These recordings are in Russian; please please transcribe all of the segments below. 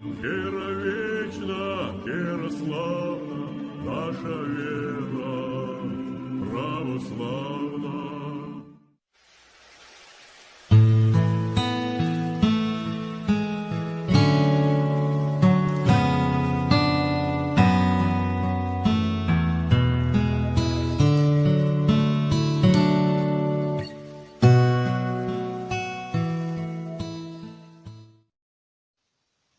Вера вечна, вера славна, наша вера православна.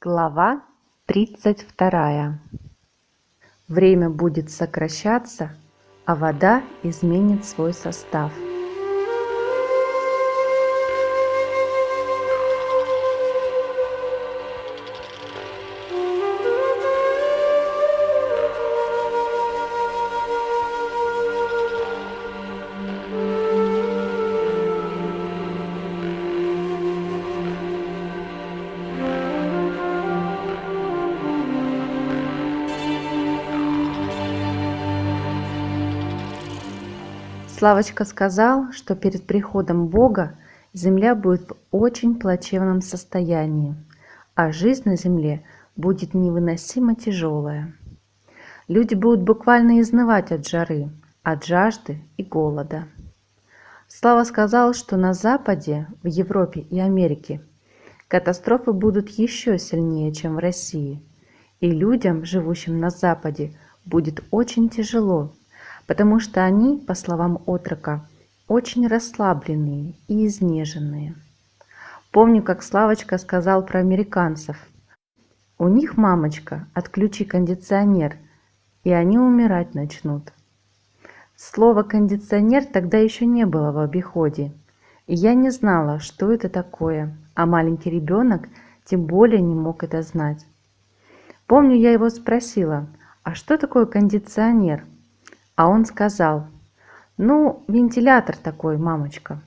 Глава 32. Время будет сокращаться, а вода изменит свой состав. Славочка сказал, что перед приходом Бога земля будет в очень плачевном состоянии, а жизнь на земле будет невыносимо тяжелая. Люди будут буквально изнывать от жары, от жажды и голода. Слава сказал, что на Западе, в Европе и Америке катастрофы будут еще сильнее, чем в России, и людям, живущим на Западе, будет очень тяжело, потому что они, по словам отрока, очень расслабленные и изнеженные. Помню, как Славочка сказал про американцев. У них, мамочка, отключи кондиционер, и они умирать начнут. Слово «кондиционер» тогда еще не было в обиходе, и я не знала, что это такое, а маленький ребенок тем более не мог это знать. Помню, я его спросила, а что такое кондиционер? А он сказал, ну, вентилятор такой, мамочка.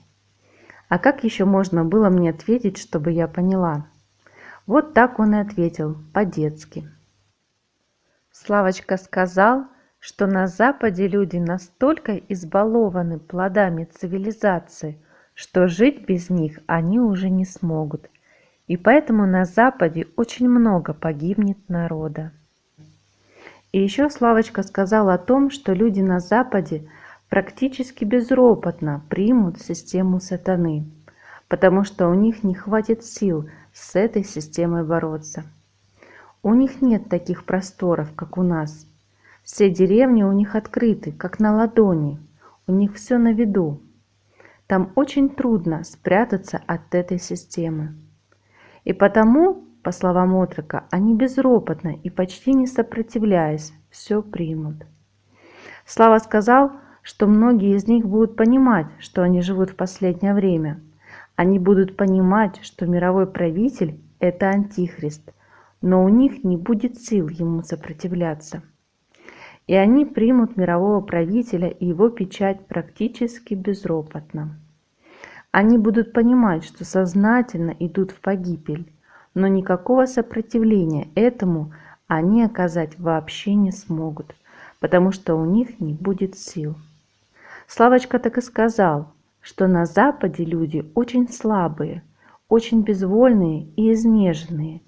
А как еще можно было мне ответить, чтобы я поняла? Вот так он и ответил, по-детски. Славочка сказал, что на Западе люди настолько избалованы плодами цивилизации, что жить без них они уже не смогут. И поэтому на Западе очень много погибнет народа. И еще Славочка сказал о том, что люди на Западе практически безропотно примут систему сатаны, потому что у них не хватит сил с этой системой бороться. У них нет таких просторов, как у нас. Все деревни у них открыты, как на ладони, у них все на виду. Там очень трудно спрятаться от этой системы. И потому, по словам отрока, они безропотно и почти не сопротивляясь, все примут. Слава сказал, что многие из них будут понимать, что они живут в последнее время. Они будут понимать, что мировой правитель – это антихрист, но у них не будет сил ему сопротивляться. И они примут мирового правителя и его печать практически безропотно. Они будут понимать, что сознательно идут в погибель, но никакого сопротивления этому они оказать вообще не смогут, потому что у них не будет сил. Славочка так и сказал, что на Западе люди очень слабые, очень безвольные и изнеженные,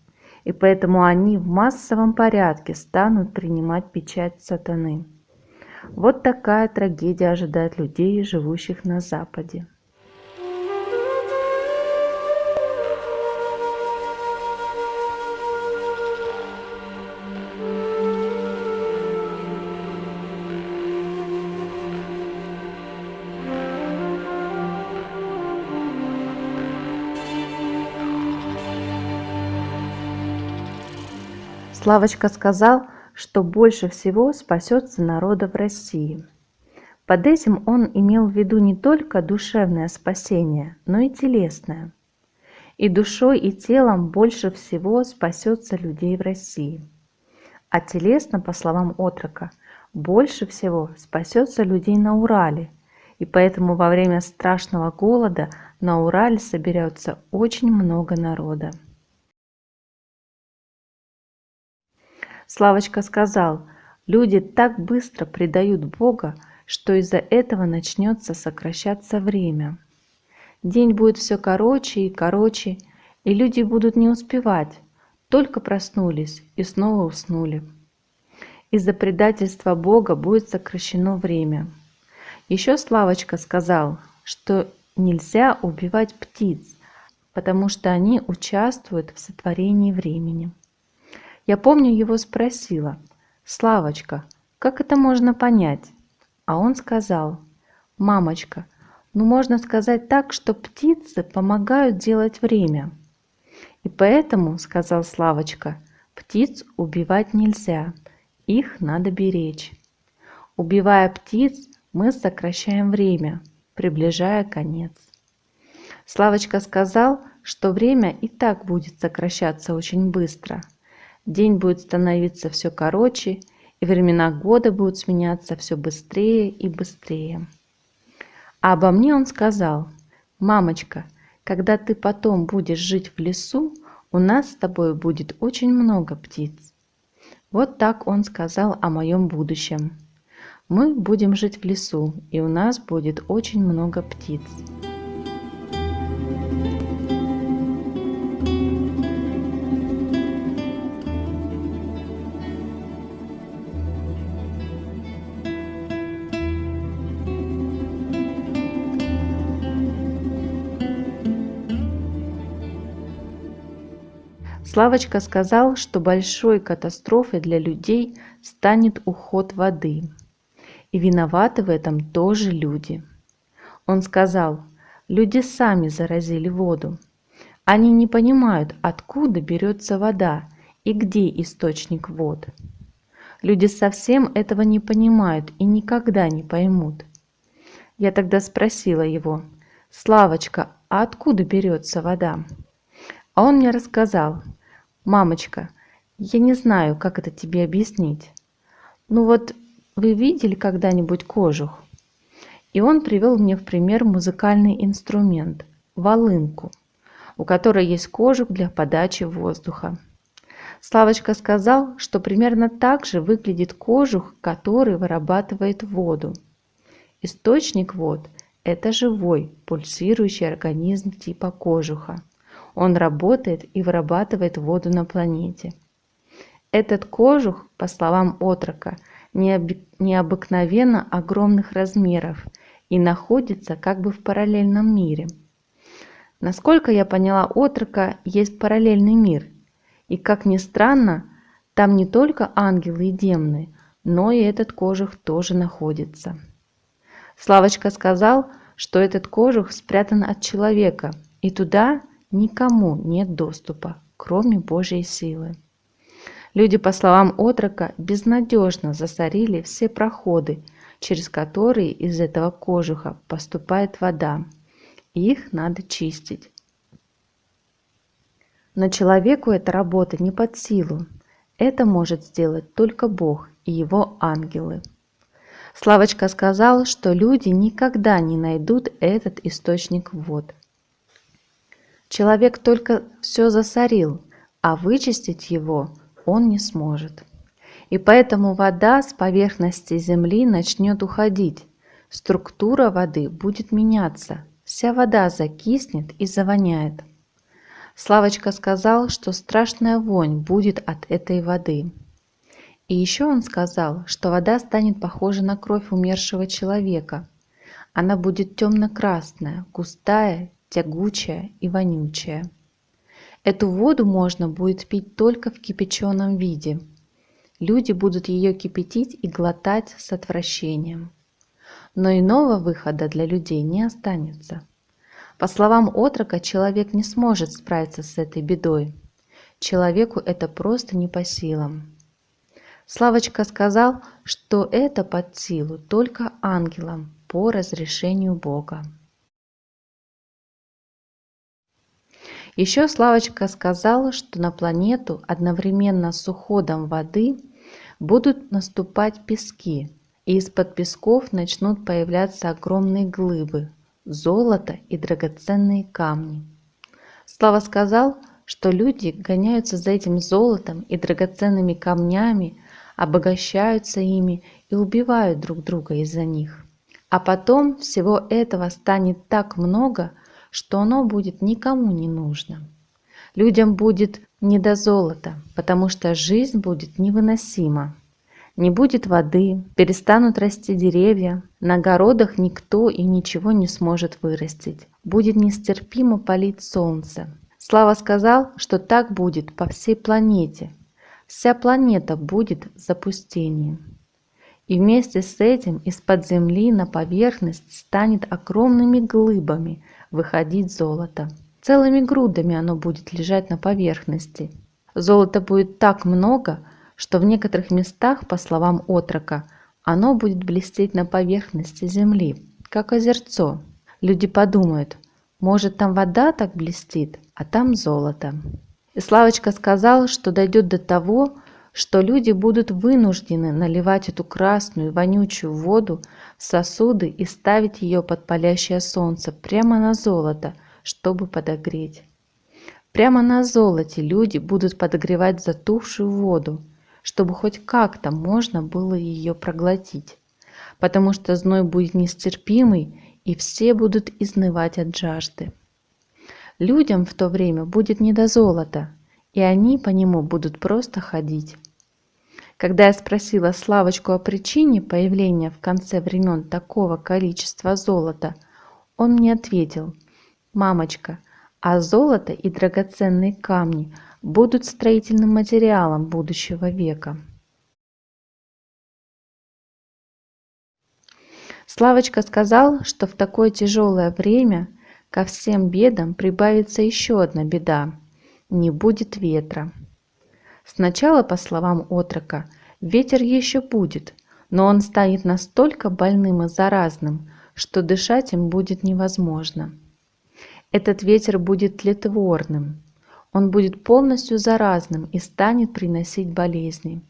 и поэтому они в массовом порядке станут принимать печать сатаны. Вот такая трагедия ожидает людей, живущих на Западе. Славочка сказал, что больше всего спасется народа в России. Под этим он имел в виду не только душевное спасение, но и телесное. И душой, и телом больше всего спасется людей в России. А телесно, по словам отрока, больше всего спасется людей на Урале. И поэтому во время страшного голода на Урале соберется очень много народа. Славочка сказал, люди так быстро предают Бога, что из-за этого начнется сокращаться время. День будет все короче и короче, и люди будут не успевать, только проснулись и снова уснули. Из-за предательства Бога будет сокращено время. Еще Славочка сказал, что нельзя убивать птиц, потому что они участвуют в сотворении времени. Я помню, его спросила: «Славочка, как это можно понять?» А он сказал: «Мамочка, ну можно сказать так, что птицы помогают делать время». И поэтому, сказал Славочка, птиц убивать нельзя, их надо беречь. Убивая птиц, мы сокращаем время, приближая конец. Славочка сказал, что время и так будет сокращаться очень быстро. День будет становиться все короче, и времена года будут сменяться все быстрее и быстрее. А обо мне он сказал: «Мамочка, когда ты потом будешь жить в лесу, у нас с тобой будет очень много птиц». Вот так он сказал о моем будущем. Мы будем жить в лесу, и у нас будет очень много птиц. Славочка сказал, что большой катастрофой для людей станет уход воды. И виноваты в этом тоже люди. Он сказал: люди сами заразили воду. Они не понимают, откуда берется вода и где источник вод. Люди совсем этого не понимают и никогда не поймут. Я тогда спросила его: «Славочка, а откуда берется вода?» А он мне рассказал: «Мамочка, я не знаю, как это тебе объяснить. Ну вот, вы видели когда-нибудь кожух?» И он привел мне в пример музыкальный инструмент – волынку, у которой есть кожух для подачи воздуха. Славочка сказал, что примерно так же выглядит кожух, который вырабатывает воду. Источник вод – это живой, пульсирующий организм типа кожуха. Он работает и вырабатывает воду на планете. Этот кожух, по словам отрока, необыкновенно огромных размеров и находится как бы в параллельном мире. Насколько я поняла отрока, есть параллельный мир, и, как ни странно, там не только ангелы и демоны, но и этот кожух тоже находится. Славочка сказал, что этот кожух спрятан от человека, и туда никому нет доступа, кроме Божьей силы. Люди, по словам отрока, безнадежно засорили все проходы, через которые из этого кожуха поступает вода, и их надо чистить. Но человеку эта работа не под силу. Это может сделать только Бог и его ангелы. Славочка сказал, что люди никогда не найдут этот источник вод. Человек только все засорил, а вычистить его он не сможет. И поэтому вода с поверхности земли начнет уходить, структура воды будет меняться, вся вода закиснет и завоняет. Славочка сказал, что страшная вонь будет от этой воды. И еще он сказал, что вода станет похожа на кровь умершего человека. Она будет темно-красная, густая, тягучая и вонючая. Эту воду можно будет пить только в кипяченом виде. Люди будут ее кипятить и глотать с отвращением. Но иного выхода для людей не останется. По словам отрока, человек не сможет справиться с этой бедой. Человеку это просто не по силам. Славочка сказал, что это под силу только ангелам по разрешению Бога. Еще Славочка сказал, что на планету одновременно с уходом воды будут наступать пески, и из-под песков начнут появляться огромные глыбы, золото и драгоценные камни. Слава сказал, что люди гоняются за этим золотом и драгоценными камнями, обогащаются ими и убивают друг друга из-за них. А потом всего этого станет так много, что оно будет никому не нужно. Людям будет не до золота, потому что жизнь будет невыносима. Не будет воды, перестанут расти деревья, на огородах никто и ничего не сможет вырастить. Будет нестерпимо палить солнце. Слава сказал, что так будет по всей планете. Вся планета будет в запустении. И вместе с этим из-под земли на поверхность станет огромными глыбами выходить золото. Целыми грудами оно будет лежать на поверхности. Золота будет так много, что в некоторых местах, по словам отрока, оно будет блестеть на поверхности земли, как озерцо. Люди подумают, может, там вода так блестит, а там золото. И Славочка сказал, что дойдет до того, что люди будут вынуждены наливать эту красную вонючую воду в сосуды и ставить ее под палящее солнце прямо на золото, чтобы подогреть. Прямо на золоте люди будут подогревать затухшую воду, чтобы хоть как-то можно было ее проглотить, потому что зной будет нестерпимый, и все будут изнывать от жажды. Людям в то время будет не до золота, и они по нему будут просто ходить. Когда я спросила Славочку о причине появления в конце времен такого количества золота, он мне ответил: «Мамочка, а золото и драгоценные камни будут строительным материалом будущего века». Славочка сказал, что в такое тяжелое время ко всем бедам прибавится еще одна беда – не будет ветра. Сначала, по словам отрока, ветер еще будет, но он станет настолько больным и заразным, что дышать им будет невозможно. Этот ветер будет тлетворным, он будет полностью заразным и станет приносить болезни.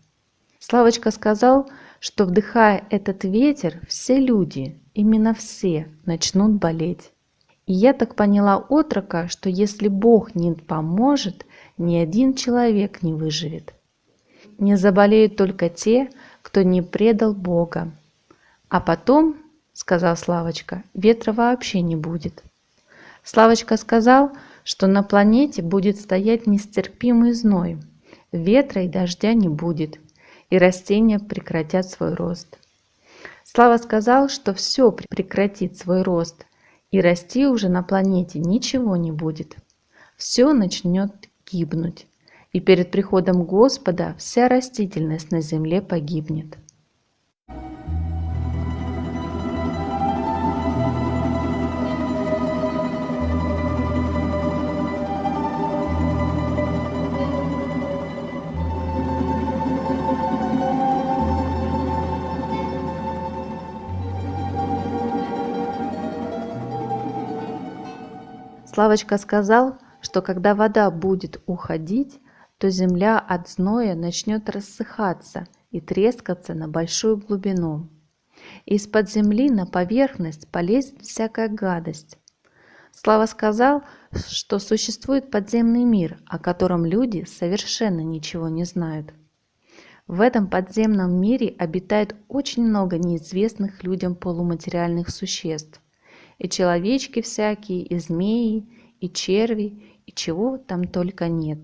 Славочка сказал, что вдыхая этот ветер, все люди, именно все, начнут болеть. И я так поняла отрока, что если Бог не поможет, ни один человек не выживет. Не заболеют только те, кто не предал Бога. А потом, сказал Славочка, ветра вообще не будет. Славочка сказал, что на планете будет стоять нестерпимый зной, ветра и дождя не будет, и растения прекратят свой рост. Слава сказал, что все прекратит свой рост, и расти уже на планете ничего не будет. Все начнет гибнуть, и перед приходом Господа вся растительность на земле погибнет. Славочка сказал, что когда вода будет уходить, то земля от зноя начнет рассыхаться и трескаться на большую глубину. Из-под земли на поверхность полезет всякая гадость. Слава сказал, что существует подземный мир, о котором люди совершенно ничего не знают. В этом подземном мире обитает очень много неизвестных людям полуматериальных существ. И человечки всякие, и змеи, и черви, и чего там только нет.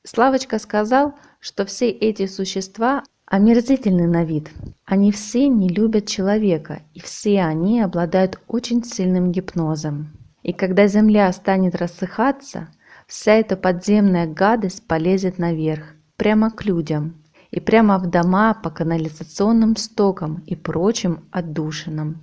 Славочка сказал, что все эти существа омерзительны на вид. Они все не любят человека, и все они обладают очень сильным гипнозом. И когда земля станет рассыхаться, вся эта подземная гадость полезет наверх, прямо к людям, и прямо в дома по канализационным стокам и прочим отдушинам.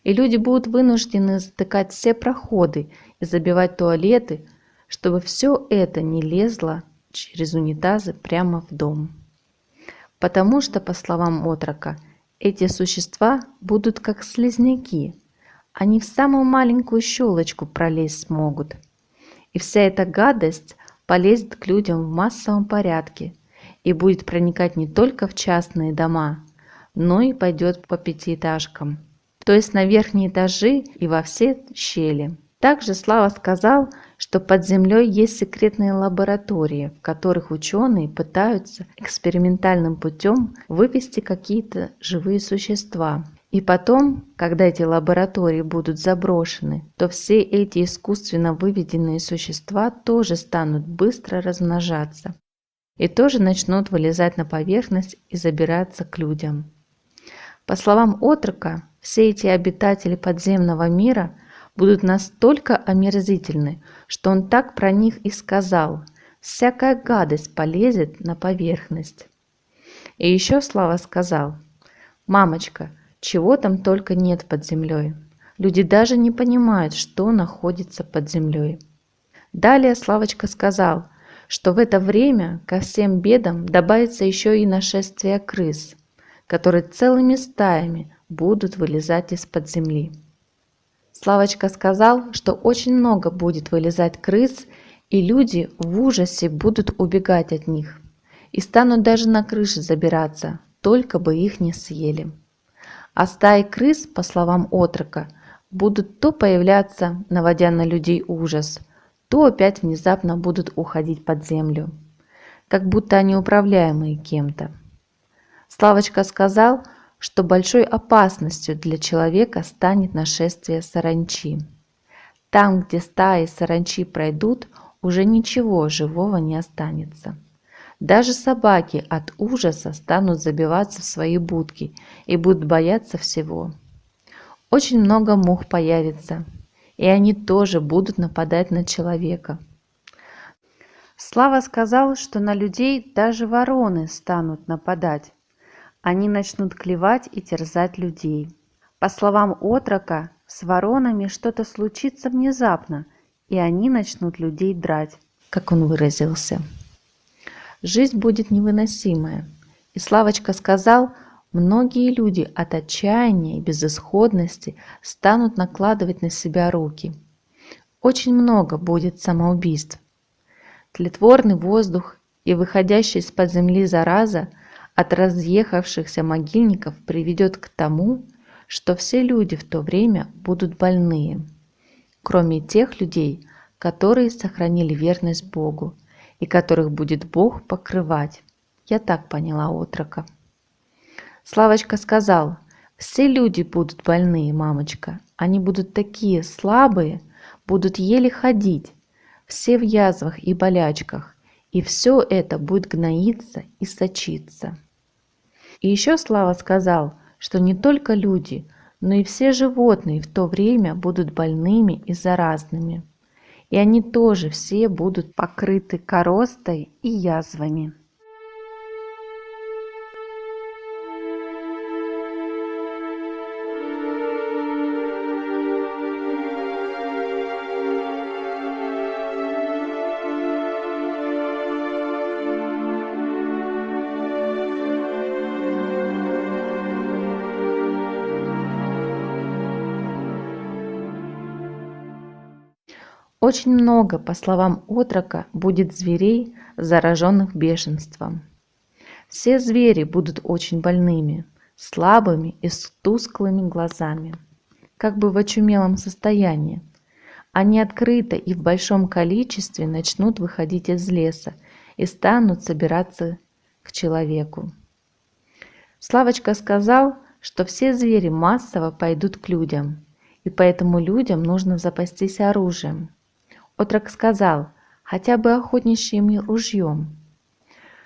И люди будут вынуждены затыкать все проходы и забивать туалеты, чтобы все это не лезло через унитазы прямо в дом. Потому что, по словам отрока, эти существа будут как слизняки, они в самую маленькую щелочку пролезть смогут. И вся эта гадость полезет к людям в массовом порядке и будет проникать не только в частные дома, но и пойдет по пятиэтажкам, то есть на верхние этажи и во все щели. Также Слава сказал, что под землей есть секретные лаборатории, в которых ученые пытаются экспериментальным путем вывести какие-то живые существа. И потом, когда эти лаборатории будут заброшены, то все эти искусственно выведенные существа тоже станут быстро размножаться и тоже начнут вылезать на поверхность и забираться к людям. По словам отрока, все эти обитатели подземного мира будут настолько омерзительны, что он так про них и сказал: «Всякая гадость полезет на поверхность». И еще Слава сказал: «Мамочка, чего там только нет под землей. Люди даже не понимают, что находится под землей». Далее Славочка сказал, что в это время ко всем бедам добавится еще и нашествие крыс, которые целыми стаями будут вылезать из-под земли. Славочка сказал, что очень много будет вылезать крыс, и люди в ужасе будут убегать от них и станут даже на крыши забираться, только бы их не съели. А стаи крыс, по словам отрока, будут то появляться, наводя на людей ужас, то опять внезапно будут уходить под землю, как будто они управляемые кем-то. Славочка сказал, что большой опасностью для человека станет нашествие саранчи. Там, где стаи саранчи пройдут, уже ничего живого не останется. Даже собаки от ужаса станут забиваться в свои будки и будут бояться всего. Очень много мух появится, и они тоже будут нападать на человека. Слава сказал, что на людей даже вороны станут нападать. Они начнут клевать и терзать людей. По словам отрока, с воронами что-то случится внезапно, и они начнут людей драть, как он выразился. Жизнь будет невыносимая. И Славочка сказал, многие люди от отчаяния и безысходности станут накладывать на себя руки. Очень много будет самоубийств. Тлетворный воздух и выходящая из-под земли зараза от разъехавшихся могильников приведет к тому, что все люди в то время будут больные, кроме тех людей, которые сохранили верность Богу и которых будет Бог покрывать. Я так поняла отрока. Славочка сказал, все люди будут больные, мамочка. Они будут такие слабые, будут еле ходить, все в язвах и болячках, и все это будет гноиться и сочиться. И еще Слава сказал, что не только люди, но и все животные в то время будут больными и заразными. И они тоже все будут покрыты коростой и язвами. Очень много, по словам отрока, будет зверей, зараженных бешенством. Все звери будут очень больными, слабыми и с тусклыми глазами, как бы в очумелом состоянии. Они открыто и в большом количестве начнут выходить из леса и станут собираться к человеку. Славочка сказал, что все звери массово пойдут к людям, и поэтому людям нужно запастись оружием. Отрок сказал, хотя бы охотничьим ружьем,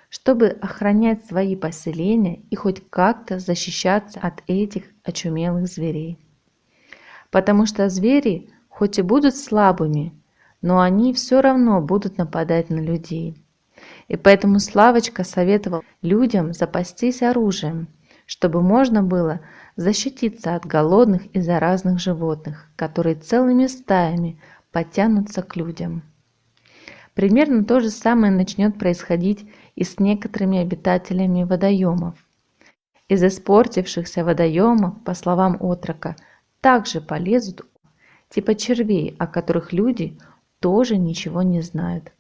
чтобы охранять свои поселения и хоть как-то защищаться от этих очумелых зверей. Потому что звери хоть и будут слабыми, но они все равно будут нападать на людей. И поэтому Славочка советовал людям запастись оружием, чтобы можно было защититься от голодных и заразных животных, которые целыми стаями подтянутся к людям. Примерно то же самое начнет происходить и с некоторыми обитателями водоемов. Из испортившихся водоемов, по словам отрока, также полезут типа червей, о которых люди тоже ничего не знают.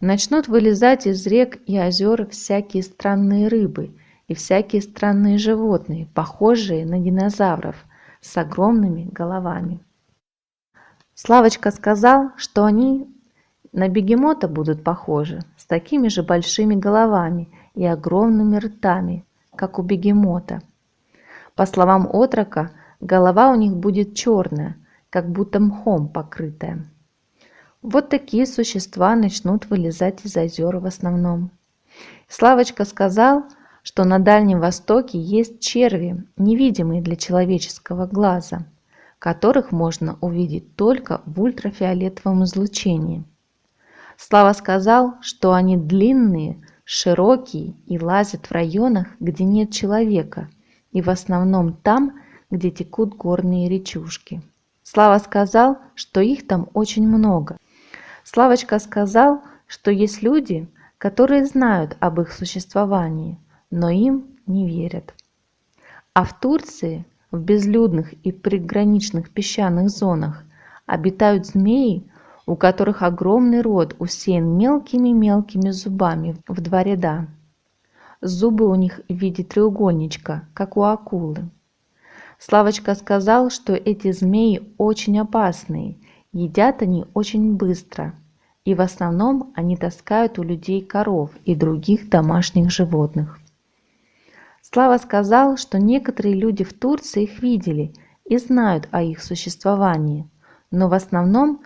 Начнут вылезать из рек и озер всякие странные рыбы и всякие странные животные, похожие на динозавров с огромными головами. Славочка сказал, что они на бегемота будут похожи, с такими же большими головами и огромными ртами, как у бегемота. По словам отрока, голова у них будет черная, как будто мхом покрытая. Вот такие существа начнут вылезать из озер в основном. Славочка сказал, что на Дальнем Востоке есть черви, невидимые для человеческого глаза, которых можно увидеть только в ультрафиолетовом излучении. Слава сказал, что они длинные, широкие и лазят в районах, где нет человека, и в основном там, где текут горные речушки. Слава сказал, что их там очень много. Славочка сказал, что есть люди, которые знают об их существовании, но им не верят. А в Турции, в безлюдных и приграничных песчаных зонах, обитают змеи, у которых огромный рот усеян мелкими-мелкими зубами в 2 ряда. Зубы у них в виде треугольничка, как у акулы. Славочка сказал, что эти змеи очень опасные, едят они очень быстро, и в основном они таскают у людей коров и других домашних животных. Слава сказал, что некоторые люди в Турции их видели и знают о их существовании, но в основном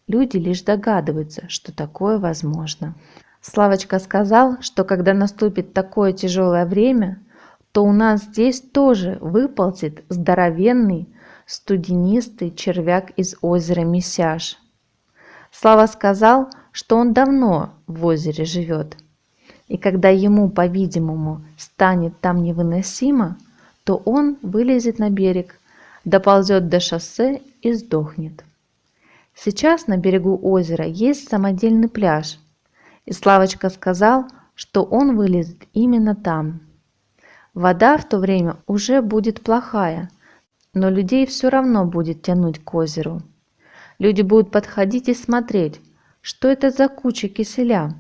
люди лишь догадываются, что такое возможно. Славочка сказал, что когда наступит такое тяжелое время, то у нас здесь тоже выползет здоровенный студенистый червяк из озера Мисяж. Слава сказал, что он давно в озере живет, и когда ему, по-видимому, станет там невыносимо, то он вылезет на берег, доползет до шоссе и сдохнет. Сейчас на берегу озера есть самодельный пляж, и Славочка сказал, что он вылезет именно там. Вода в то время уже будет плохая, но людей все равно будет тянуть к озеру. Люди будут подходить и смотреть, что это за куча киселя.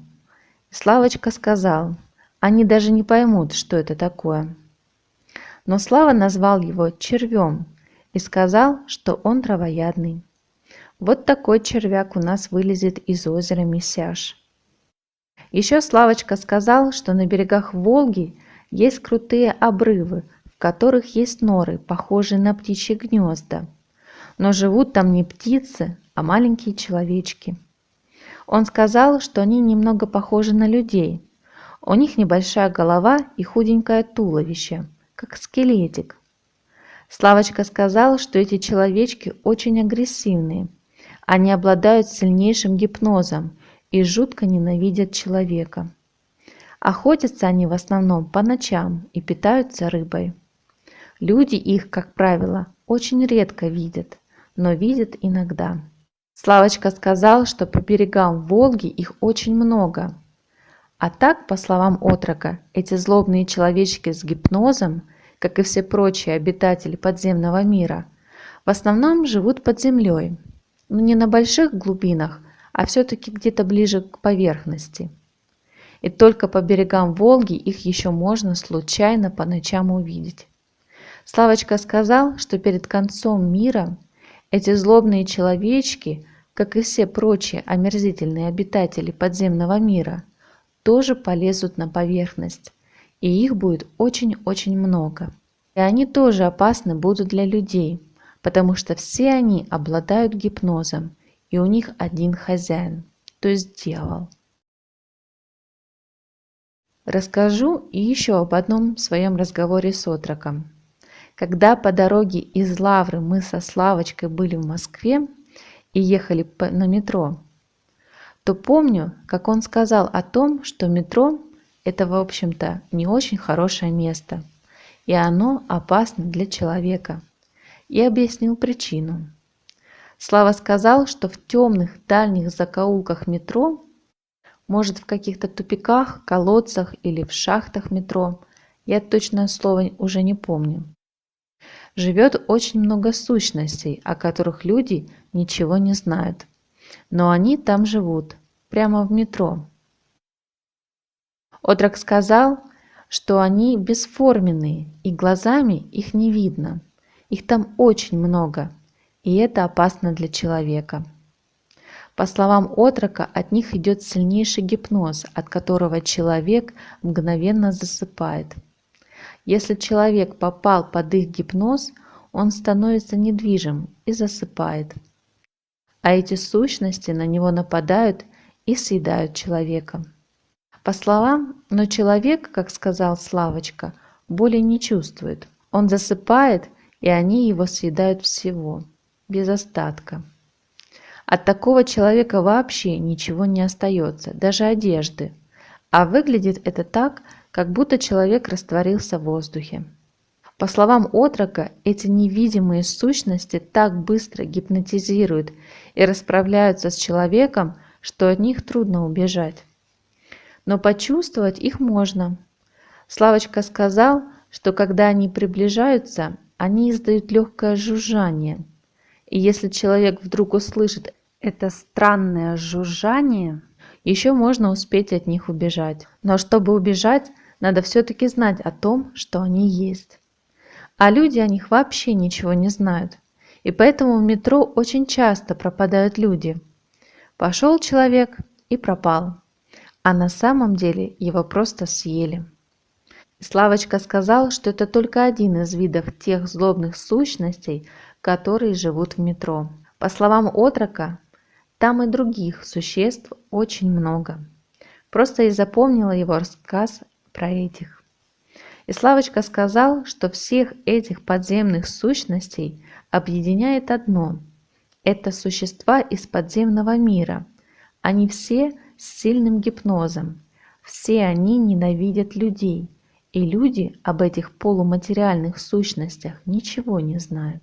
И Славочка сказал, они даже не поймут, что это такое. Но Слава назвал его червем и сказал, что он травоядный. Вот такой червяк у нас вылезет из озера Мисяж. Еще Славочка сказал, что на берегах Волги есть крутые обрывы, в которых есть норы, похожие на птичьи гнезда. Но живут там не птицы, а маленькие человечки. Он сказал, что они немного похожи на людей. У них небольшая голова и худенькое туловище, как скелетик. Славочка сказал, что эти человечки очень агрессивные. Они обладают сильнейшим гипнозом и жутко ненавидят человека. Охотятся они в основном по ночам и питаются рыбой. Люди их, как правило, очень редко видят, но видят иногда. Славочка сказал, что по берегам Волги их очень много. А так, по словам отрока, эти злобные человечки с гипнозом, как и все прочие обитатели подземного мира, в основном живут под землей, но не на больших глубинах, а все-таки где-то ближе к поверхности. И только по берегам Волги их еще можно случайно по ночам увидеть. Славочка сказал, что перед концом мира эти злобные человечки, как и все прочие омерзительные обитатели подземного мира, тоже полезут на поверхность, и их будет очень-очень много. И они тоже опасны будут для людей, потому что все они обладают гипнозом, и у них один хозяин, то есть дьявол. Расскажу еще об одном своем разговоре с отроком. Когда по дороге из Лавры мы со Славочкой были в Москве и ехали на метро, то помню, как он сказал о том, что метро – это, в общем-то, не очень хорошее место, и оно опасно для человека, и объяснил причину. Слава сказал, что в темных дальних закоулках метро, может в каких-то тупиках, колодцах или в шахтах метро, я точное слово уже не помню, живет очень много сущностей, о которых люди ничего не знают. Но они там живут, прямо в метро. Отрок сказал, что они бесформенные, и глазами их не видно. Их там очень много, и это опасно для человека. По словам отрока, от них идет сильнейший гипноз, от которого человек мгновенно засыпает. Если человек попал под их гипноз, он становится недвижим и засыпает. А эти сущности на него нападают и съедают человека. По словам, но человек, как сказал Славочка, боли не чувствует. Он засыпает, и они его съедают всего, без остатка. От такого человека вообще ничего не остается, даже одежды. А выглядит это так, как будто человек растворился в воздухе. По словам отрока, эти невидимые сущности так быстро гипнотизируют и расправляются с человеком, что от них трудно убежать. Но почувствовать их можно. Славочка сказал, что когда они приближаются, они издают легкое жужжание. И если человек вдруг услышит это странное жужжание, еще можно успеть от них убежать. Но чтобы убежать, надо все-таки знать о том, что они есть. А люди о них вообще ничего не знают. И поэтому в метро очень часто пропадают люди. Пошел человек и пропал. А на самом деле его просто съели. Славочка сказал, что это только один из видов тех злобных сущностей, которые живут в метро. По словам отрока, там и других существ очень много. Просто я запомнила его рассказ про этих. И Славочка сказал, что всех этих подземных сущностей объединяет одно. Это существа из подземного мира. Они все с сильным гипнозом. Все они ненавидят людей. И люди об этих полуматериальных сущностях ничего не знают.